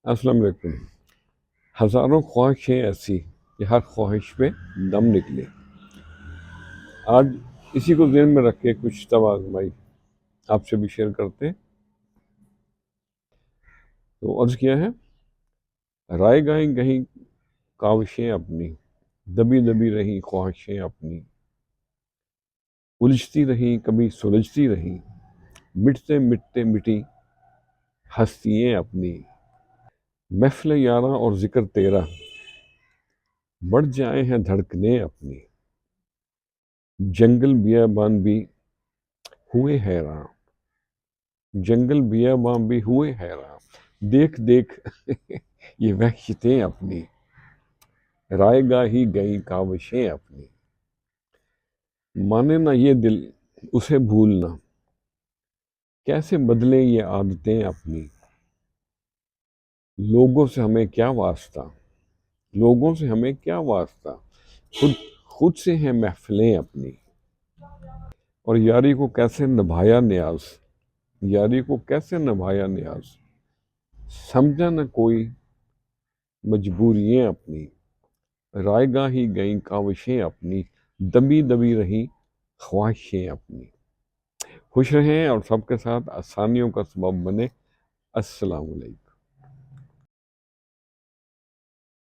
السلام علیکم۔ ہزاروں خواہشیں ایسی کہ ہر خواہش پہ دم نکلے۔ آج اسی کو ذہن میں رکھ کے کچھ توازمائی آپ سے بھی شیئر کرتے ہیں۔ تو عرض کیا ہے، رائے گاہیں گہیں کاوشیں اپنی، دبی دبی رہیں خواہشیں اپنی، الجھتی رہیں کبھی سلجھتی رہیں، مٹتے مٹتے مٹی ہستیاں اپنی۔ محفل یاراں اور ذکر تیرا، بڑھ جائے ہیں دھڑکنے اپنی۔ جنگل بیابان بھی ہوئے حیراں، جنگل بیابان بھی ہوئے حیراں، دیکھ دیکھ یہ وحشتیں اپنی، رائے گاہی گئیں کاوشیں اپنی۔ مانے نہ یہ دل اسے بھولنا، کیسے بدلیں یہ عادتیں اپنی۔ لوگوں سے ہمیں کیا واسطہ، لوگوں سے ہمیں کیا واسطہ، خود سے ہیں محفلیں اپنی۔ اور یاری کو کیسے نبھایا نیاز، یاری کو کیسے نبھایا نیاز، سمجھا نہ کوئی مجبوریاں اپنی۔ رائے گاہی گئیں کاوشیں اپنی، دبی دبی رہیں خواہشیں اپنی۔ خوش رہیں اور سب کے ساتھ آسانیوں کا سبب بنے۔ السلام علیکم۔